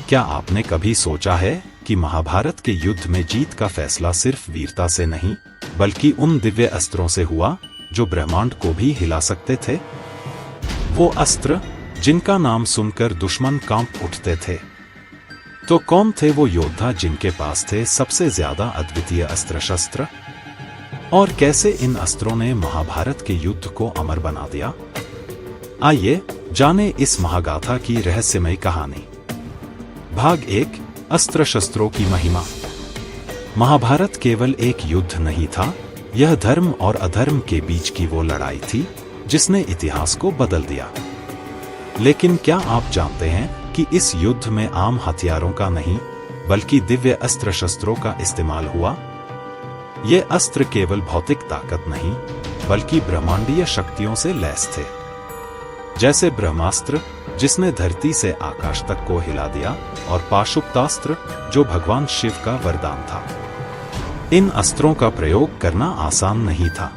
क्या आपने कभी सोचा है कि महाभारत के युद्ध में जीत का फैसला सिर्फ वीरता से नहीं, बल्कि उन दिव्य अस्त्रों से हुआ जो ब्रह्मांड को भी हिला सकते थे? वो अस्त्र जिनका नाम सुनकर दुश्मन कांप उठते थे। तो कौन थे वो योद्धा जिनके पास थे सबसे ज्यादा अद्वितीय अस्त्र शस्त्र? और कैसे इन अस्त्रों ने महाभारत के युद्ध को अमर बना दिया? आइए जाने इस महागाथा की रहस्यमयी कहानी। भाग 1, अस्त्र शस्त्रों की महिमा। महाभारत केवल एक युद्ध नहीं था, यह धर्म और अधर्म के बीच की वो लड़ाई थी जिसने इतिहास को बदल दिया। लेकिन क्या आप जानते हैं कि इस युद्ध में आम हथियारों का नहीं, बल्कि दिव्य अस्त्र शस्त्रों का इस्तेमाल हुआ? ये अस्त्र केवल भौतिक ताकत नहीं, बल्कि ब्रह्मांडीय शक्तियों से लैस थे। जैसे ब्रह्मास्त्र जिसने धरती से आकाश तक को हिला दिया, और पाशुपतास्त्र जो भगवान शिव का वरदान था। इन अस्त्रों का प्रयोग करना आसान नहीं था।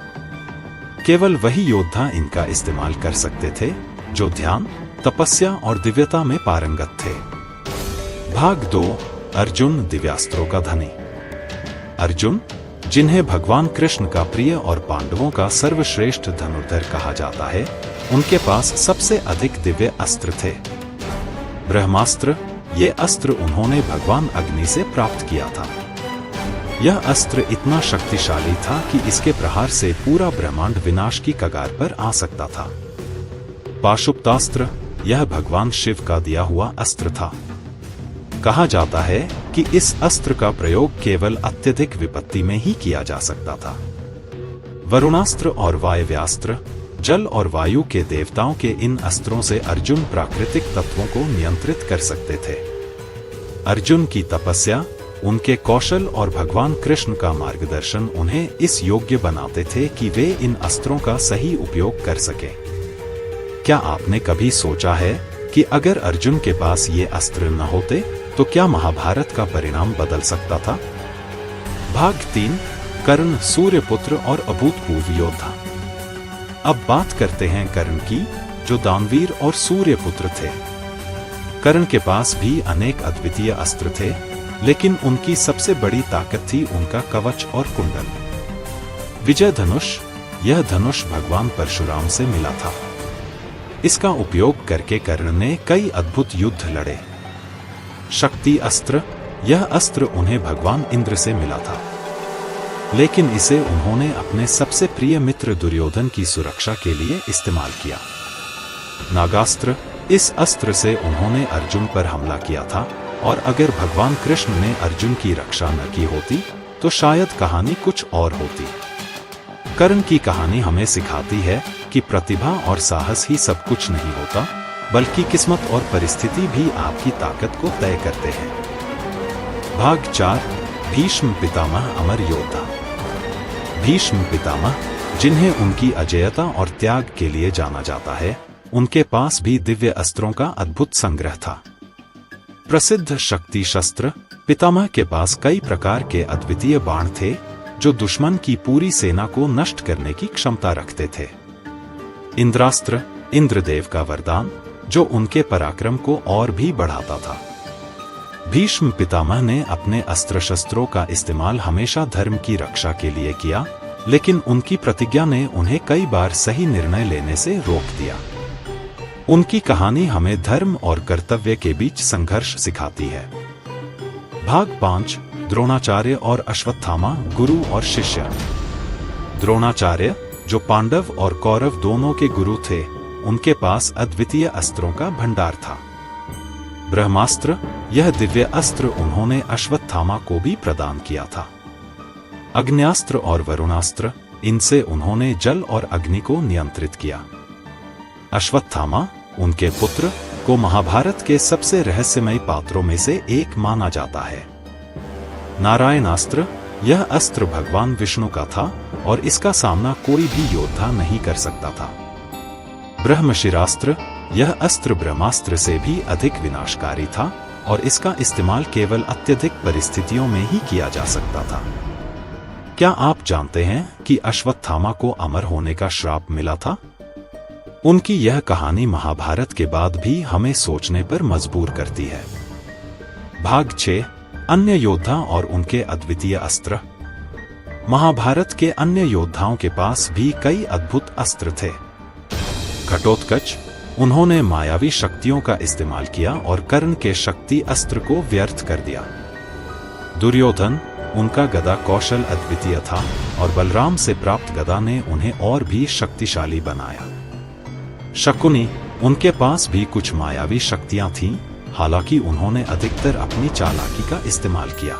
केवल वही योद्धा इनका इस्तेमाल कर सकते थे जो ध्यान, तपस्या और दिव्यता में पारंगत थे। भाग 2, अर्जुन दिव्यास्त्रों का धनी। अर्जुन, जिन्हें भगवान कृष्ण का प्रिय और पांडवों का सर्वश्रेष्ठ धनुर्धर कहा जाता है, उनके पास सबसे अधिक दिव्य अस्त्र थे। ब्रह्मास्त्र, ये अस्त्र उन्होंने भगवान अग्नि से प्राप्त किया था। यह अस्त्र इतना शक्तिशाली था कि इसके प्रहार से पूरा ब्रह्मांड विनाश की कगार पर आ सकता था। पाशुपतास्त्र, यह भगवान शिव का दिया हुआ अस्त्र था। कहा जाता है कि इस अस्त्र का प्रयोग केवल अत्यधिक विपत्ति में ही किया जा सकता था। वरुणास्त्र और वायव्यास्त्र, जल और वायु के देवताओं के इन अस्त्रों से अर्जुन प्राकृतिक तत्वों को नियंत्रित कर सकते थे। अर्जुन की तपस्या, उनके कौशल और भगवान कृष्ण का मार्गदर्शन उन्हें इस योग्य बनाते थे कि वे इन अस्त्रों का सही उपयोग कर सकें। क्या आपने कभी सोचा है कि अगर अर्जुन के पास ये अस्त्र न होते तो क्या महाभारत का परिणाम बदल सकता था? भाग 3, कर्ण, सूर्यपुत्र और अभूतपूर्व योद्धा। अब बात करते हैं कर्ण की, जो दानवीर और सूर्यपुत्र थे। कर्ण के पास भी अनेक अद्वितीय अस्त्र थे, लेकिन उनकी सबसे बड़ी ताकत थी उनका कवच और कुंडल। विजय धनुष, यह धनुष भगवान परशुराम से मिला था। इसका उपयोग करके कर्ण ने कई अद्भुत युद्ध लड़े। शक्ति अस्त्र, यह अस्त्र उन्हें भगवान इंद्र से मिला था, लेकिन इसे उन्होंने अपने सबसे प्रिय मित्र दुर्योधन की सुरक्षा के लिए इस्तेमाल किया। नागास्त्र, इस अस्त्र से उन्होंने अर्जुन पर हमला किया था, और अगर भगवान कृष्ण ने अर्जुन की रक्षा न की होती तो शायद कहानी कुछ और होती। कर्ण की कहानी हमें सिखाती है कि प्रतिभा और साहस ही सब कुछ नहीं होता, बल्कि किस्मत और परिस्थिति भी आपकी ताकत को तय करते हैं। भाग 4, भीष्म पितामह, अमर योद्धा। भीष्म पितामह, जिन्हें उनकी अजेयता और त्याग के लिए जाना जाता है, उनके पास भी दिव्य अस्त्रों का अद्भुत संग्रह था। प्रसिद्ध शक्ति शस्त्र, पितामह के पास कई प्रकार के अद्वितीय बाण थे जो दुश्मन की पूरी सेना को नष्ट करने की क्षमता रखते थे। इंद्रास्त्र, इंद्रदेव का वरदान, जो उनके पराक्रम को और भी बढ़ाता था। भीष्म पितामह ने अपने अस्त्र शस्त्रों का इस्तेमाल हमेशा धर्म की रक्षा के लिए किया, लेकिन उनकी प्रतिज्ञा ने उन्हें कई बार सही निर्णय लेने से रोक दिया। उनकी कहानी हमें धर्म और कर्तव्य के बीच संघर्ष सिखाती है। भाग 5, द्रोणाचार्य और अश्वत्थामा, गुरु और शिष्य। द्रोणाचार्य, जो पांडव और कौरव दोनों के गुरु थे, उनके पास अद्वितीय अस्त्रों का भंडार था। ब्रह्मास्त्र, यह दिव्य अस्त्र उन्होंने अश्वत्थामा को भी प्रदान किया था। अग्न्यास्त्र और वरुणास्त्र, इनसे उन्होंने जल और अग्नि को नियंत्रित किया। अश्वत्थामा, उनके पुत्र, को महाभारत के सबसे रहस्यमयी पात्रों में से एक माना जाता है। नारायणास्त्र, यह अस्त्र भगवान विष्णु का था और इसका सामना कोई भी योद्धा नहीं कर सकता था। ब्रह्मशिरास्त्र, यह अस्त्र ब्रह्मास्त्र से भी अधिक विनाशकारी था और इसका इस्तेमाल केवल अत्यधिक परिस्थितियों में ही किया जा सकता था। क्या आप जानते हैं कि अश्वत्थामा को अमर होने का श्राप मिला था? उनकी यह कहानी महाभारत के बाद भी हमें सोचने पर मजबूर करती है। भाग 6 अन्य योद्धा और उनके अद्वितीय अस्त्र। महाभारत के अन्य योद्धाओं के पास भी कई अद्भुत अस्त्र थे। घटोत्कच, उन्होंने मायावी शक्तियों का इस्तेमाल किया और कर्ण के शक्ति अस्त्र को व्यर्थ कर दिया। दुर्योधन, उनका गदा कौशल अद्वितीय था और बलराम से प्राप्त गदा ने उन्हें और भी शक्तिशाली बनाया। शकुनी, उनके पास भी कुछ मायावी शक्तियां थीं, हालांकि उन्होंने अधिकतर अपनी चालाकी का इस्तेमाल किया।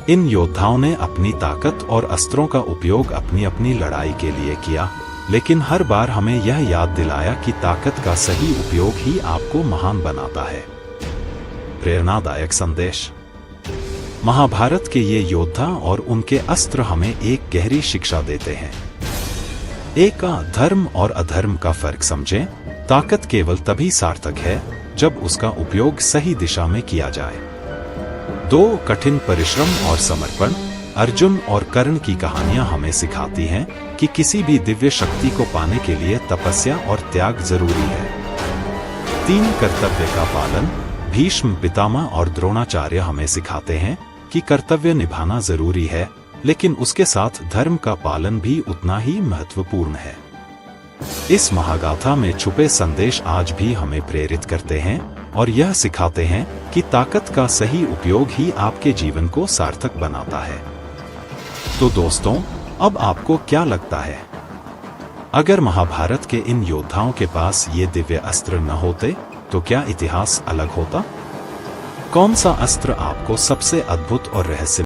इन योद्धाओं ने अपनी ताकत और अस्त्रों का उपयोग अपनी अपनी लड़ाई के लिए किया, लेकिन हर बार हमें यह याद दिलाया कि ताकत का सही उपयोग ही आपको महान बनाता है। प्रेरणादायक संदेश। महाभारत के ये योद्धा और उनके अस्त्र हमें एक गहरी शिक्षा देते हैं। एक, धर्म और अधर्म का फर्क समझें। ताकत केवल तभी सार्थक है जब उसका उपयोग सही दिशा में किया जाए। 2, कठिन परिश्रम और समर्पण। अर्जुन और कर्ण की कहानियां हमें सिखाती हैं कि किसी भी दिव्य शक्ति को पाने के लिए तपस्या और त्याग जरूरी है। 3, कर्तव्य का पालन। भीष्म पितामह और द्रोणाचार्य हमें सिखाते हैं कि कर्तव्य निभाना जरूरी है, लेकिन उसके साथ धर्म का पालन भी उतना ही महत्वपूर्ण है। इस महागाथा में छुपे संदेश आज भी हमें प्रेरित करते हैं और यह सिखाते हैं कि ताकत का सही उपयोग ही आपके जीवन को सार्थक बनाता है। तो दोस्तों, अब आपको क्या लगता है? अगर महाभारत के इन योद्धाओं के पास ये दिव्य अस्त्र न होते तो क्या इतिहास अलग होता? कौन सा अस्त्र आपको सबसे अद्भुत और रहस्य